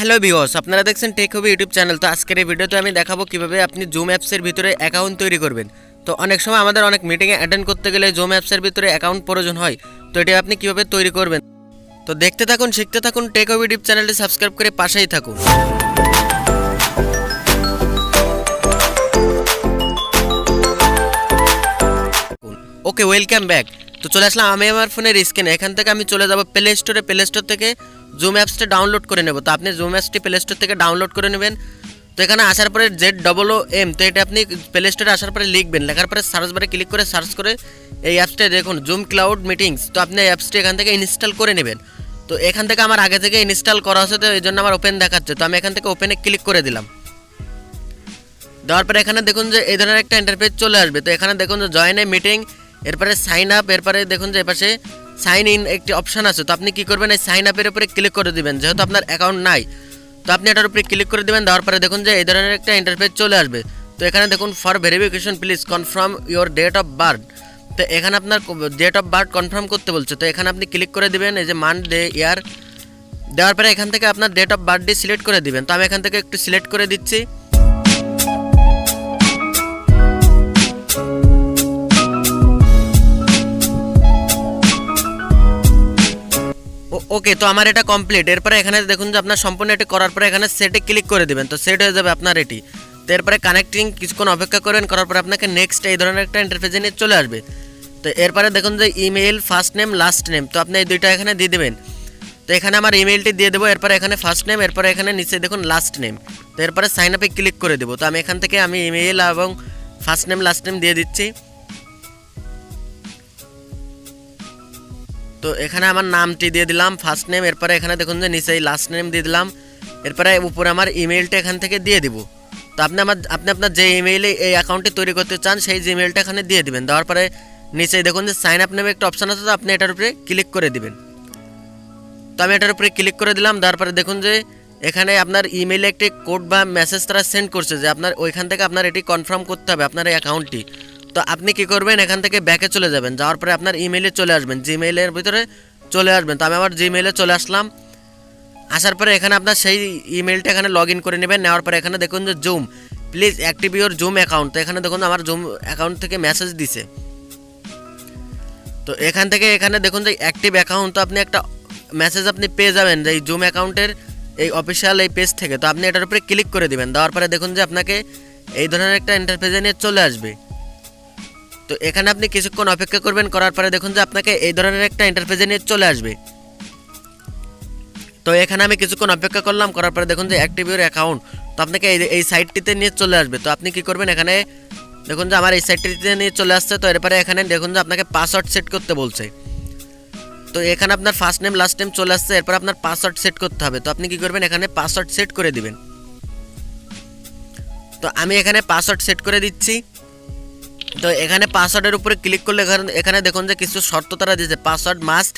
Hello viewers, আপনারা দেখছেন take হবি YouTube channel. তো আজকের এই ভিডিওতে আমি দেখাবো কিভাবে আপনি জুম অ্যাপসের ভিতরে অ্যাকাউন্ট তৈরি করবেন। তো অনেক সময় আমাদের অনেক মিটিংয়ে অ্যাটেন্ড করতে গেলে জুম অ্যাপসের ভিতরে অ্যাকাউন্ট প্রয়োজন হয়। তো এটা আপনি কিভাবে তৈরি করবেন, তো দেখতে থাকুন, শিখতে থাকুন, টেক হবি ইউটিউব চ্যানেলটি সাবস্ক্রাইব করে পাশেই থাকুন। ওকে, ওয়েলকাম ব্যাক। তো চলে আসলাম আমি আমার ফোনের স্ক্রিনে। এখান থেকে আমি চলে যাব প্লে স্টোরে। প্লে স্টোর থেকে জুম অ্যাপসটা ডাউনলোড করে নেব। তো আপনি জুম অ্যাপসটি প্লে স্টোর থেকে ডাউনলোড করে নেবেন। তো এখানে আসার পরে ZOOM, তো এটা আপনি প্লে স্টোরে আসার পরে লিখবেন। লেখার পরে সার্চ বারে ক্লিক করে সার্চ করে এই অ্যাপসটা দেখুন, জুম ক্লাউড মিটিংস। তো আপনি এই অ্যাপসটি এখান থেকে ইনস্টল করে নেবেন। তো এখান থেকে আমার আগে থেকে ইনস্টল করা আছে, তো এই জন্য আমার ওপেন দেখাচ্ছে। তো আমি এখান থেকে ওপেনে ক্লিক করে দিলাম। দেওয়ার পরে এখানে দেখুন যে এই ধরনের একটা ইন্টারফেস চলে আসবে। তো এখানে দেখুন যে জয়েন এ মিটিং, এরপরে সাইন আপ, এরপরে দেখুন যে এপাশে সাইন ইন একটি অপশান আছে। তো আপনি কী করবেন, এই সাইন আপের উপরে ক্লিক করে দিবেন। যেহেতু আপনার অ্যাকাউন্ট নাই, তো আপনি এটার উপরে ক্লিক করে দেবেন। দেওয়ার পরে দেখুন যে এই ধরনের একটা ইন্টারফেস চলে আসবে। তো এখানে দেখুন for verification please confirm your date of birth. তো এখানে আপনার ডেট অফ বার্থ কনফার্ম করতে বলছে। তো এখানে আপনি ক্লিক করে দিবেন, এই যে মান্থ ডে ইয়ার। দেওয়ার পরে এখান থেকে আপনার ডেট অফ বার্থডে সিলেক্ট করে দিবেন। তো আমি এখান থেকে একটু সিলেক্ট করে দিচ্ছি। ওকে, তো আমার এটা কমপ্লিট। এরপরে এখানে দেখুন যে আপনার সম্পূর্ণ এটি করার পরে এখানে সেটে ক্লিক করে দিবেন। তো সেট হয়ে যাবে আপনার এটি। তো এরপরে কানেক্টিং কিছুক্ষণ অপেক্ষা করেন, করার পরে আপনাকে নেক্সট এই ধরনের একটা ইন্টারফেসে নিয়ে চলে আসবে। তো এরপরে দেখুন যে email, first name, last name. তো আপনি এই দুইটা এখানে দিয়ে দেবেন। তো এখানে আমার ইমেলটি দিয়ে দেবো, এরপরে এখানে ফার্স্ট নেম, এরপরে এখানে নিচে দেখুন লাস্ট নেম। তো এরপরে সাইন আপে ক্লিক করে দেবো। তো আমি এখান থেকে আমি ইমেল এবং ফার্স্ট নেম লাস্ট নেম দিয়ে দিচ্ছি। তো এখানে আমার নামটি দিয়ে দিলাম, ফার্স্ট নেম, এরপরে এখানে দেখুন যে নিচে লাস্ট নেম দিয়ে দিলাম। এরপরে উপরে আমার ইমেলটা এখান থেকে দিয়ে দিব। তো আপনি আপনার যে ইমেইলে এই অ্যাকাউন্টটি তৈরি করতে চান সেই জিমেলটা এখানে দিয়ে দিবেন। দেওয়ার পরে নিচে দেখুন যে সাইন আপ নামে একটা অপশান আছে, তো আপনি এটার উপরে ক্লিক করে দিবেন। তো আমি এটার উপরে ক্লিক করে দিলাম। দেওয়ার পরে দেখুন যে এখানে আপনার ইমেইলে একটি কোড বা মেসেজ তারা সেন্ড করছে যে আপনার ওইখান থেকে আপনার এটি কনফার্ম করতে হবে আপনার এই অ্যাকাউন্টটি। তো আপনি কি করবেন, এখান থেকে ব্যাকে চলে যাবেন। যাওয়ার পরে আপনার ইমেইলে চলে আসবেন, জিমেইলের ভিতরে চলে আসবেন। তো আমি আমার জিমেইলে চলে আসলাম। আসার পরে এখানে আপনার সেই ইমেইলটা এখানে লগ ইন করে নেবেন। নেওয়ার পরে এখানে দেখুন যে zoom please active your zoom account. তো এখানে দেখুন আমার জুম অ্যাকাউন্ট থেকে মেসেজ দিছে। তো এখান থেকে এখানে দেখুন যে অ্যাক্টিভ অ্যাকাউন্ট, তো আপনি একটা মেসেজ আপনি পেয়ে যাবেন যে এই জুম অ্যাকাউন্টের এই অফিসিয়াল এই পেজ থেকে। তো আপনি এটার উপরে ক্লিক করে দিবেন। দেওয়ার পরে দেখুন যে আপনাকে এই ধরনের একটা ইন্টারফেসে নিয়ে চলে আসবে। তো এখানে আপনি কিছুক্ষণ অপেক্ষা করবেন, করার পরে দেখুন যে আপনাকে এই ধরনের একটা ইন্টারফেসে নিয়ে চলে আসবে। তো এখানে আমি কিছুক্ষণ অপেক্ষা করলাম, করার পরে দেখুন যে অ্যাক্টিভ ইউর অ্যাকাউন্ট। তো আপনাকে এই সাইটটিতে নিয়ে চলে আসবে। তো আপনি কি করবেন, এখানে দেখুন যে আমার এই সাইটটিতে নিয়ে চলে আসছে। তো এরপরে এখানে দেখুন যে আপনাকে পাসওয়ার্ড সেট করতে বলছে। তো এখানে আপনার ফার্স্ট নেম লাস্ট নেম চলে আসছে, এরপর আপনার পাসওয়ার্ড সেট করতে হবে। তো আপনি কি করবেন, এখানে পাসওয়ার্ড সেট করে দিবেন। তো আমি এখানে পাসওয়ার্ড সেট করে দিচ্ছি। তো এখানে পাসওয়ার্ডের উপরে ক্লিক করলে এখানে দেখুন যে কিছু শর্ত তারা দিয়েছে। পাসওয়ার্ড মাস্ট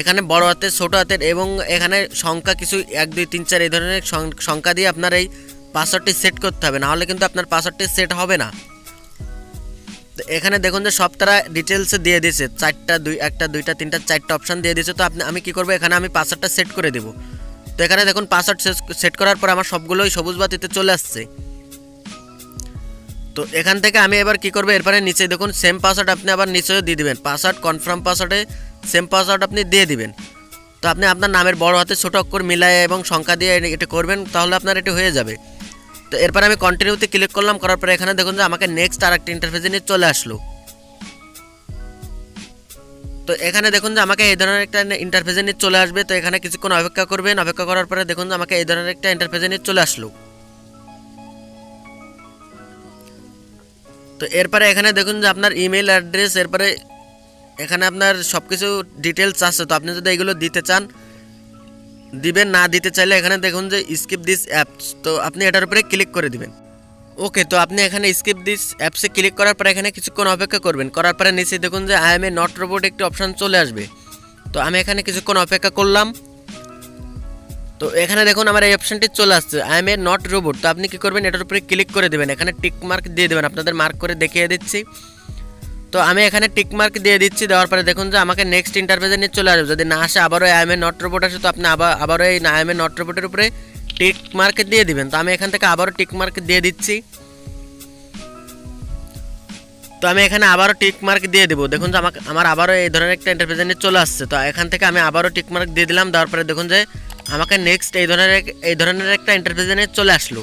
এখানে বড় হাতের, ছোট হাতের এবং এখানে সংখ্যা কিছু 1 2 3 4 এই ধরনের সংখ্যা দিয়ে আপনার এই পাসওয়ার্ডটি সেট করতে হবে, নাহলে কিন্তু আপনার পাসওয়ার্ডটি সেট হবে না। তো এখানে দেখুন যে সব তারা ডিটেলসে দিয়ে দিয়েছে, 4টা 1টা 2টা 3টা 4টা অপশান দিয়ে দিয়েছে। তো আমি কি করবো, এখানে আমি পাসওয়ার্ডটা সেট করে দেবো। তো এখানে দেখুন পাসওয়ার্ড সেট করার পর আমার সবগুলোই সবুজ বাতিতে চলে আসছে। তো এখান থেকে আমি এবার কি করবো, এরপরে নিচে দেখুন সেম পাসওয়ার্ড আপনি আবার নিচেও দিয়ে দিবেন। পাসওয়ার্ড কনফার্ম পাসওয়ার্ডে সেম পাসওয়ার্ড আপনি দিয়ে দিবেন। তো আপনি আপনার নামের বড় হাতে ছোট অক্ষর মিলায় এবং সংখ্যা দিয়ে এটা করবেন, তাহলে আপনার এটি হয়ে যাবে। তো এরপর আমি কন্টিনিউতে ক্লিক করলাম, করার পরে এখানে দেখুন যে আমাকে নেক্সট আরেকটা ইন্টারফেসে নিয়ে চলে আসলো। তো এখানে দেখুন যে আমাকে এই ধরনের একটা ইন্টারফেসে নিয়ে চলে আসবে। তো এখানে কিছুক্ষণ অপেক্ষা করবেন। অপেক্ষা করার পরে দেখুন যে আমাকে এই ধরনের একটা ইন্টারফেসে নিয়ে চলে আসলো। তো এরপরে এখানে দেখুন যে আপনার ইমেল অ্যাড্রেস, এরপরে এখানে আপনার সব কিছু ডিটেলস আছে। তো আপনি যদি এগুলো দিতে চান দিবেন, না দিতে চাইলে এখানে দেখুন যে স্কিপ দিস অ্যাপস। তো আপনি এটার উপরে ক্লিক করে দিবেন। ওকে, তো আপনি এখানে স্কিপ দিস অ্যাপসে ক্লিক করার পরে এখানে কিছুক্ষণ অপেক্ষা করবেন। করার পরে নিচে দেখুন যে I M A not robot একটি অপশান চলে আসবে। তো আমি এখানে কিছুক্ষণ অপেক্ষা করলাম। তো এখানে দেখুন আমার এই অপশানটি চলে আসছে, I M A not robot. তো আপনি কি করবেন, এটার উপরে ক্লিক করে দেবেন। এখানে টিক মার্ক দিয়ে দেবেন, আপনাদের মার্ক করে দেখিয়ে দিচ্ছি। তো আমি এখানে টিক মার্ক দিয়ে দিচ্ছি। দেওয়ার পরে দেখুন যে আমাকে নেক্সট ইন্টারফেসে নিয়ে চলে আসবে। যদি না আসে, আবারও I M A not robot আসে, তো আপনি আবারও এই আই এম এ নট রোবটের উপরে টিক মার্ক দিয়ে দিবেন। তো আমি এখান থেকে আবারও টিক মার্ক দিয়ে দিচ্ছি। তো আমি এখানে আবারও টিক মার্ক দিয়ে দেবো। দেখুন যে আমার আবারও এই ধরনের একটা ইন্টারফেস চলে আসছে। তো এখান থেকে আমি আবারও টিক মার্ক দিয়ে দিলাম, দেওয়ার পরে দেখুন যে আমাকে নেক্সট এই ধরনের একটা ইন্টারফেস চলে আসলো।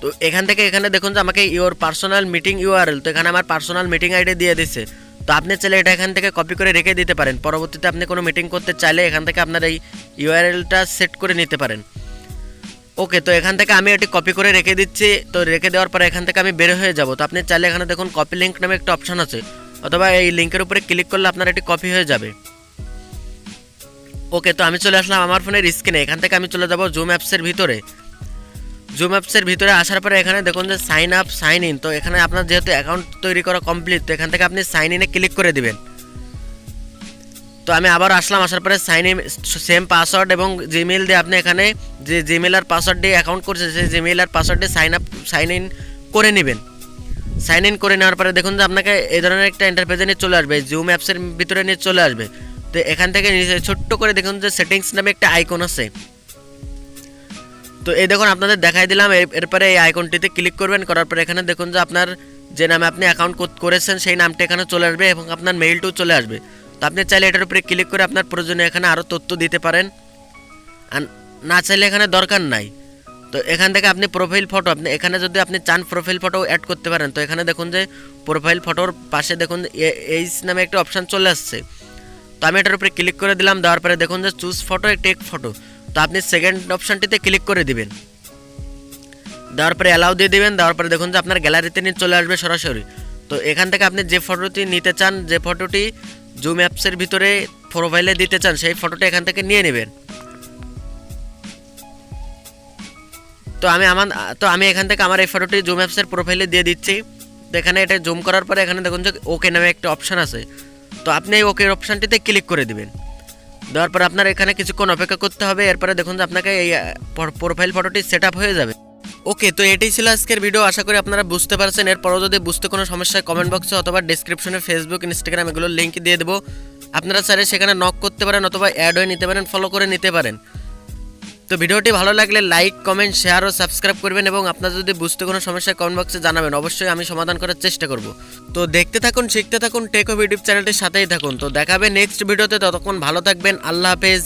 তো এখান থেকে এখানে দেখুন যে আমাকে ইওর পার্সোনাল মিটিং ইউআরএল, তো এখানে আমার পার্সোনাল মিটিং আইডি দিয়ে দিচ্ছে। তো আপনি চাইলে এটা এখান থেকে কপি করে রেখে দিতে পারেন, পরবর্তীতে আপনি কোনো মিটিং করতে চাইলে এখান থেকে আপনার এই ইউআরএলটা সেট করে নিতে পারেন। ওকে, তো এখান থেকে আমি এটি কপি করে রেখে দিচ্ছি। তো রেখে দেওয়ার পরে এখান থেকে আমি বের হয়ে যাব। তো আপনি চাইলে এখানে দেখুন কপি লিঙ্ক নামে একটা অপশন আছে, অথবা এই লিঙ্কের উপরে ক্লিক করলে আপনার এটি কপি হয়ে যাবে। ওকে, তো আমি চলে আসলাম আমার ফোনের স্ক্রিনে। এখান থেকে আমি চলে যাব জুম অ্যাপসের ভিতরে। জুম অ্যাপসের ভিতরে আসার পরে এখানে দেখুন যে সাইন আপ সাইন ইন। তো এখানে আপনার যেহেতু অ্যাকাউন্ট তৈরি করা কমপ্লিট, তো এখান থেকে আপনি সাইন ইনে ক্লিক করে দিবেন। তো আমি আবার আসলাম, আসার পরে সাইন ইন সেম পাসওয়ার্ড এবং জিমেইল দিয়ে আপনি এখানে যে জিমেইল আর পাসওয়ার্ড দিয়ে অ্যাকাউন্ট করছে সেই জিমেইল আর পাসওয়ার্ড দিয়ে সাইন ইন করে নেবেন। সাইন ইন করে নেওয়ার পরে দেখুন যে আপনাকে এই ধরনের একটা ইন্টারফেসে নিয়ে চলে আসবে, জুম অ্যাপসের ভিতরে নিয়ে চলে আসবে। তো এখান থেকে ছোট্ট করে দেখুন যে সেটিংস নামে একটা আইকন আছে। তো এই দেখুন আপনাদের দেখাই দিলাম। এরপরে এই আইকনটিতে ক্লিক করবেন, করার পরে এখানে দেখুন যে আপনার যে নামে আপনি অ্যাকাউন্ট করেছেন সেই নামটা এখানে চলে আসবে এবং আপনার মেইলটাও চলে আসবে। তো আপনি চাইলে এটার উপরে ক্লিক করে আপনার প্রয়োজনে এখানে আরও তথ্য দিতে পারেন, আর না চাইলে এখানে দরকার নাই। তো এখান থেকে আপনি প্রোফাইল ফটো, আপনি এখানে যদি আপনি চান প্রোফাইল ফটো অ্যাড করতে পারেন। তো এখানে দেখুন যে প্রোফাইল ফটোর পাশে দেখুন এইচ নামে একটা অপশান চলে আসছে। তো আমি এটার উপরে ক্লিক করে দিলাম, দেওয়ার পরে দেখুন যে চুজ ফটো টেক ফটো। তো আপনি সেকেন্ড অপশানটিতে ক্লিক করে দিবেন, দেওয়ার পরে অ্যালাউ দিয়ে দিবেন। দেওয়ার পরে দেখুন যে আপনার গ্যালারিতে নিয়ে চলে আসবে সরাসরি। তো এখান থেকে আপনি যে ফটোটি নিতে চান, যে ফটোটি জুম অ্যাপসের ভিতরে প্রোফাইলে দিতে চান, সেই ফটোটা এখান থেকে নিয়ে নেবেন। তো আমি এখান থেকে আমার এই ফটোটি জুম অ্যাপসের প্রোফাইলে দিয়ে দিচ্ছি। তো এখানে এটা জুম করার পরে এখানে দেখুন যে ওকে নামে একটা অপশান আছে। তো আপনি এই ওকে অপশানটিতে ক্লিক করে দিবেন, দেওয়ার পর আপনার এখানে কিছুক্ষণ অপেক্ষা করতে হবে। এরপরে দেখুন যে আপনাকে এই প্রোফাইল ফটোটি সেট আপ হয়ে যাবে। ওকে, তো এটাই ছিল আজকের ভিডিও। আশা করি আপনারা বুঝতে পারছেন। এরপরও যদি বুঝতে কোনো সমস্যা হয় কমেন্ট বক্সে অথবা ডিসক্রিপশনে ফেসবুক ইনস্টাগ্রাম এগুলোর লিঙ্ক দিয়ে দেবো। আপনারা চাইলে সেখানে নক করতে পারেন অথবা অ্যাড হয়ে নিতে পারেন, ফলো করে নিতে পারেন। তো ভিডিওটি ভালো লাগলে লাইক কমেন্ট শেয়ার ও সাবস্ক্রাইব করবেন, এবং আপনার যদি বুঝতে কোনো সমস্যা কমেন্ট বক্সে জানাবেন, অবশ্যই আমি সমাধান করার চেষ্টা করব। তো দেখতে থাকুন, শিখতে থাকুন, টেক হবি ইউটিউব চ্যানেলটির সাথেই থাকুন। তো দেখাবে নেক্সট ভিডিওতে, ততক্ষণ ভালো থাকবেন। আল্লাহ হাফেজ।